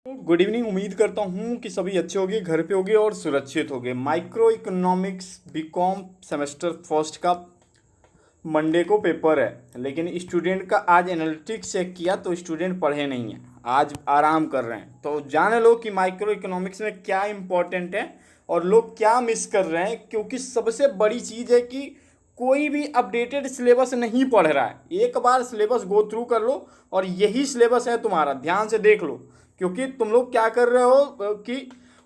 Good evening. उम्मीद करता हूँ कि सभी अच्छे होंगे, घर पे होंगे और सुरक्षित होंगे। Micro economics BCom semester first का मंडे को पेपर है, लेकिन स्टूडेंट का आज एनालिटिक्स चेक किया तो स्टूडेंट पढ़े नहीं हैं, आज आराम कर रहे हैं। तो जान लो कि माइक्रो इकोनॉमिक्स में क्या इंपॉर्टेंट है और लोग क्या मिस कर रहे हैं, क्योंकि सबसे बड़ी चीज़ है कि कोई भी अपडेटेड सिलेबस नहीं पढ़ रहा है। एक बार सिलेबस गो थ्रू कर लो और यही सिलेबस है तुम्हारा, ध्यान से देख लो। क्योंकि तुम लोग क्या कर रहे हो कि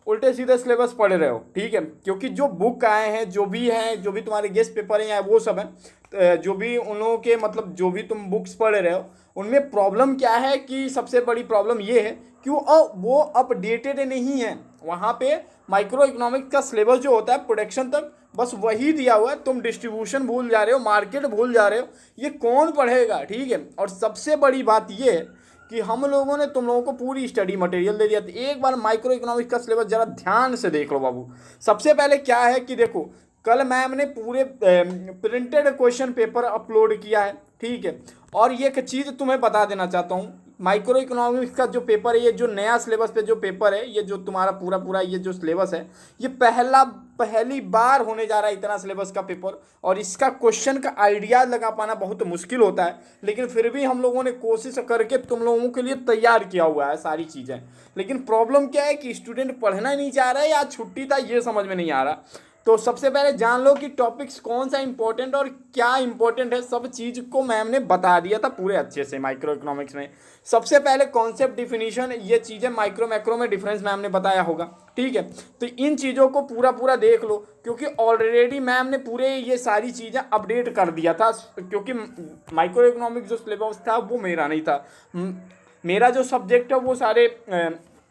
उल्टे सीधे सिलेबस पढ़ रहे हो, ठीक है। क्योंकि जो बुक आए हैं, जो भी तुम्हारे गेस्ट पेपर हैं या वो सब है, जो भी उन लोगों के मतलब जो भी तुम बुक्स पढ़ रहे हो, उनमें प्रॉब्लम क्या है कि सबसे बड़ी प्रॉब्लम ये है कि वो अपडेटेड नहीं है। वहाँ पे माइक्रो इकोनॉमिक्स का सिलेबस जो होता है प्रोडक्शन तक बस वही दिया हुआ है, तुम डिस्ट्रीब्यूशन भूल जा रहे हो, मार्केट भूल जा रहे हो। ये कौन पढ़ेगा, ठीक है। और सबसे बड़ी बात ये है कि हम लोगों ने तुम लोगों को पूरी स्टडी मटेरियल दे दिया। तो एक बार माइक्रो इकोनॉमिक्स का सिलेबस जरा ध्यान से देख लो बाबू। सबसे पहले क्या है कि देखो, कल मैम ने पूरे प्रिंटेड क्वेश्चन पेपर अपलोड किया है, ठीक है। और ये एक चीज़ तुम्हें बता देना चाहता हूँ, माइक्रो इकोनॉमिक्स का जो पेपर है, ये जो नया सिलेबस पे जो पेपर है, ये जो तुम्हारा पूरा पूरा ये जो सिलेबस है, ये पहली बार होने जा रहा है इतना सिलेबस का पेपर। और इसका क्वेश्चन का आइडिया लगा पाना बहुत मुश्किल होता है, लेकिन फिर भी हम लोगों ने कोशिश करके तुम लोगों के लिए तैयार किया हुआ है सारी चीज़ें। लेकिन प्रॉब्लम क्या है कि स्टूडेंट पढ़ना नहीं चाह रहा है या छुट्टी था, ये समझ में नहीं आ रहा। तो सबसे पहले जान लो कि टॉपिक्स कौन सा इंपॉर्टेंट और क्या इंपॉर्टेंट है, सब चीज़ को मैम ने बता दिया था पूरे अच्छे से माइक्रो इकोनॉमिक्स में। सबसे पहले कॉन्सेप्ट डिफिनीशन, ये चीज़ें माइक्रो मैक्रो में डिफरेंस मैम ने बताया होगा, ठीक है। तो इन चीज़ों को पूरा पूरा देख लो, क्योंकि ऑलरेडी मैम ने पूरे ये सारी चीज़ें अपडेट कर दिया था। क्योंकि माइक्रो इकोनॉमिक्स जो सिलेबस था वो मेरा नहीं था, मेरा जो सब्जेक्ट है वो सारे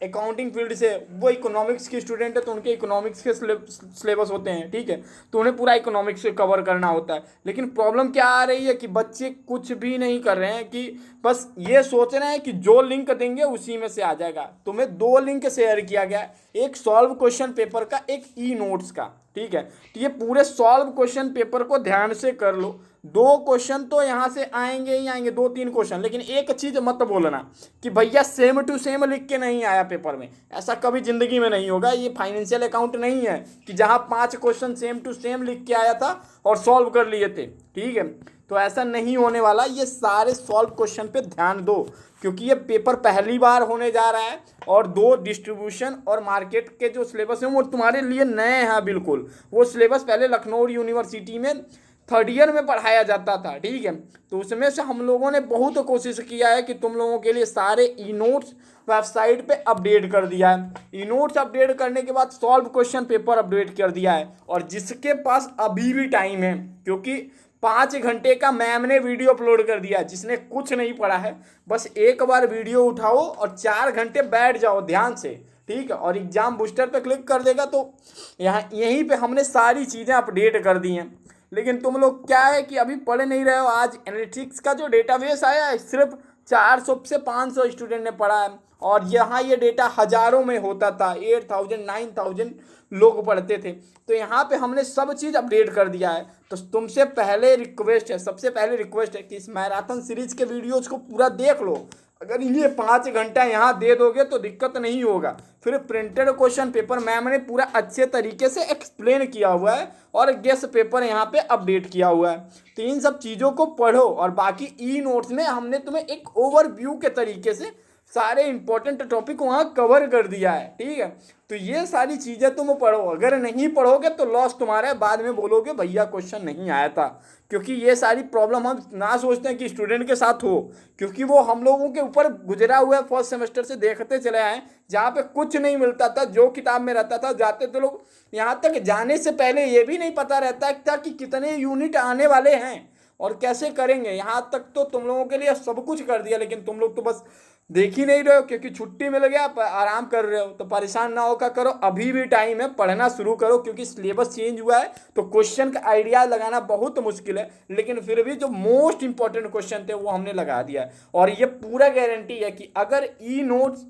अकाउंटिंग फील्ड से, वो इकोनॉमिक्स के स्टूडेंट है तो उनके इकोनॉमिक्स के सिलेबस होते हैं, ठीक है। तो उन्हें पूरा इकोनॉमिक्स से कवर करना होता है। लेकिन प्रॉब्लम क्या आ रही है कि बच्चे कुछ भी नहीं कर रहे हैं, कि बस ये सोच रहे हैं कि जो लिंक देंगे उसी में से आ जाएगा। तुम्हें दो लिंक शेयर किया गया, एक सॉल्व क्वेश्चन पेपर का, एक ई नोट्स का, ठीक है। तो ये पूरे सॉल्व क्वेश्चन पेपर को ध्यान से कर लो। दो क्वेश्चन तो यहाँ से आएंगे ही आएंगे, दो तीन क्वेश्चन। लेकिन एक चीज़ मत बोलना कि भैया सेम टू सेम लिख के नहीं आया पेपर में, ऐसा कभी जिंदगी में नहीं होगा। ये फाइनेंशियल अकाउंट नहीं है कि जहाँ 5 क्वेश्चन सेम टू सेम लिख के आया था और सॉल्व कर लिए थे, ठीक है। तो ऐसा नहीं होने वाला। ये सारे सॉल्व क्वेश्चन पे ध्यान दो, क्योंकि ये पेपर पहली बार होने जा रहा है। और दो डिस्ट्रीब्यूशन और मार्केट के जो सिलेबस हैं वो तुम्हारे लिए नए हैं बिल्कुल। वो सिलेबस पहले लखनऊ यूनिवर्सिटी में थर्ड ईयर में पढ़ाया जाता था, ठीक है। तो उसमें से हम लोगों ने बहुत कोशिश किया है कि तुम लोगों के लिए सारे ई नोट्स वेबसाइट पे अपडेट कर दिया है। ई नोट्स अपडेट करने के बाद सॉल्व क्वेश्चन पेपर अपडेट कर दिया है। और जिसके पास अभी भी टाइम है, क्योंकि 5 घंटे का मैम ने वीडियो अपलोड कर दिया है, जिसने कुछ नहीं पढ़ा है बस एक बार वीडियो उठाओ और 4 घंटे बैठ जाओ ध्यान से, ठीक है। और एग्जाम बूस्टर पे क्लिक कर देगा तो यहाँ यहीं पे हमने सारी चीज़ें अपडेट कर दी हैं। लेकिन तुम लोग क्या है कि अभी पढ़ नहीं रहे हो। आज एनालिटिक्स का जो डेटाबेस आया है, सिर्फ 400 से 500 स्टूडेंट ने पढ़ा है। और यहाँ ये डेटा हज़ारों में होता था, 8000 9000 लोग पढ़ते थे। तो यहाँ पे हमने सब चीज़ अपडेट कर दिया है। तो तुमसे पहले रिक्वेस्ट है, सबसे पहले रिक्वेस्ट है कि इस मैराथन सीरीज के वीडियोज़ को पूरा देख लो। अगर ये 5 घंटा यहाँ दे दोगे तो दिक्कत नहीं होगा। फिर प्रिंटेड क्वेश्चन पेपर मैम ने पूरा अच्छे तरीके से एक्सप्लेन किया हुआ है और गेस्ट पेपर यहाँ पे अपडेट किया हुआ है। तो इन सब चीज़ों को पढ़ो। और बाकी ई नोट्स में हमने तुम्हें एक ओवरव्यू के तरीके से सारे इंपॉर्टेंट टॉपिक वहाँ कवर कर दिया है, ठीक है। तो ये सारी चीज़ें तुम पढ़ो। अगर नहीं पढ़ोगे तो लॉस तुम्हारा है, बाद में बोलोगे भैया क्वेश्चन नहीं आया था। क्योंकि ये सारी प्रॉब्लम हम ना सोचते हैं कि स्टूडेंट के साथ हो, क्योंकि वो हम लोगों के ऊपर गुजरा हुआ है। फर्स्ट सेमेस्टर से देखते चले आए, जहाँ पे कुछ नहीं मिलता था, जो किताब में रहता था जाते थे लोग। यहाँ तक जाने से पहले ये भी नहीं पता रहता था कि कितने यूनिट आने वाले हैं और कैसे करेंगे। यहाँ तक तो तुम लोगों के लिए सब कुछ कर दिया, लेकिन तुम लोग तो बस देख ही नहीं रहे हो, क्योंकि छुट्टी मिल गया, आराम कर रहे हो। तो परेशान ना होकर करो, अभी भी टाइम है, पढ़ना शुरू करो। क्योंकि सिलेबस चेंज हुआ है तो क्वेश्चन का आइडिया लगाना बहुत मुश्किल है, लेकिन फिर भी जो मोस्ट इंपॉर्टेंट क्वेश्चन थे वो हमने लगा दिया है। और ये पूरा गारंटी है कि अगर ई नोट्स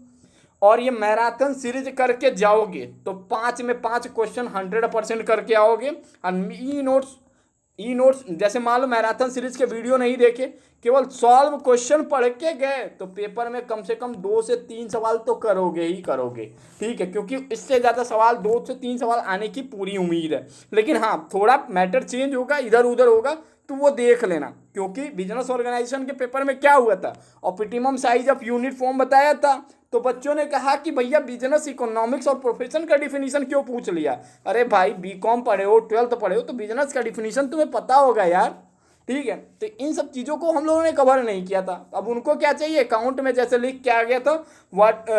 और ये मैराथन सीरीज करके जाओगे तो 5 में 5 क्वेश्चन 100% करके आओगे। और ई नोट्स ई नोट्स, जैसे मान लो मैराथन सीरीज के वीडियो नहीं देखे, केवल सॉल्व क्वेश्चन पढ़ के गए, तो पेपर में कम से कम 2 से 3 सवाल तो करोगे ही करोगे, ठीक है, क्योंकि इससे ज़्यादा सवाल 2 से 3 सवाल आने की पूरी उम्मीद है। लेकिन हाँ, थोड़ा मैटर चेंज होगा, इधर उधर होगा, तो वो देख लेना, क्योंकि बिजनेस ऑर्गेनाइजेशन के पेपर में क्या हुआ था, optimum size of unit form बताया था, तो बच्चों ने कहा कि भैया बिजनेस इकोनॉमिक्स और प्रोफेशन का डिफिनीशन क्यों पूछ लिया। अरे भाई, बीकॉम पढ़े हो, 12th पढ़े हो, तो बिजनेस का डिफिनीशन तुम्हें पता होगा यार, ठीक है। तो इन सब चीज़ों को हम लोगों ने कवर नहीं किया था। अब उनको क्या चाहिए, अकाउंट में जैसे लिख के आ गया था, व्हाट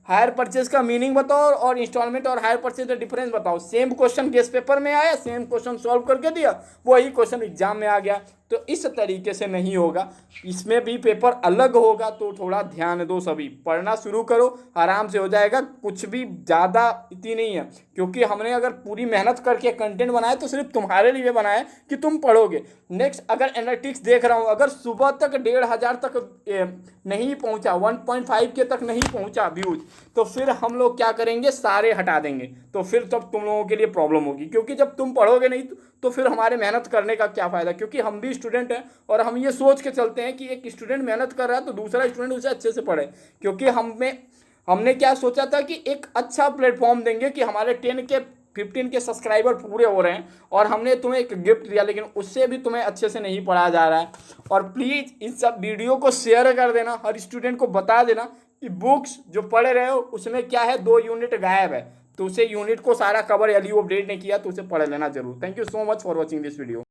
हायर परचेज का मीनिंग बताओ और इंस्टॉलमेंट और हायर परचेज का डिफरेंस बताओ। सेम क्वेश्चन गेस्ट पेपर में आया, सेम क्वेश्चन सॉल्व करके दिया, वही क्वेश्चन एग्जाम में आ गया। तो इस तरीके से नहीं होगा, इसमें भी पेपर अलग होगा, तो थोड़ा ध्यान दो, सभी पढ़ना शुरू करो, आराम से हो जाएगा। कुछ भी ज़्यादा इतनी नहीं है, क्योंकि हमने अगर पूरी मेहनत करके कंटेंट बनाया तो सिर्फ तुम्हारे लिए बनाया कि तुम पढ़ोगे। नेक्स्ट, अगर एनालिटिक्स देख रहा हूँ, अगर सुबह तक 1,500 तक नहीं पहुँचा, 1.5 के तक नहीं पहुँचा व्यूज, तो फिर हम लोग क्या करेंगे, सारे हटा देंगे, तो फिर तब तुम लोगों के लिए प्रॉब्लम होगी, क्योंकि जब तुम पढ़ोगे नहीं तो फिर हमारे मेहनत करने का क्या फ़ायदा, क्योंकि हम भी स्टूडेंट हैं और हम ये सोच के चलते हैं कि एक स्टूडेंट मेहनत कर रहा है तो दूसरा स्टूडेंट उसे अच्छे से पढ़े, क्योंकि हमने क्या सोचा था कि एक अच्छा प्लेटफॉर्म देंगे कि हमारे 15 के सब्सक्राइबर पूरे हो रहे हैं और हमने तुम्हें एक गिफ्ट दिया, लेकिन उससे भी तुम्हें अच्छे से नहीं पढ़ाया जा रहा है। और प्लीज़ इस सब वीडियो को शेयर कर देना, हर स्टूडेंट को बता देना कि बुक्स जो पढ़ रहे हो उसमें क्या है, 2 यूनिट गायब है, तो उसे यूनिट को सारा कवर यदि वो अपडेट नहीं किया तो उसे पढ़ लेना जरूर। Thank you so much for watching this video.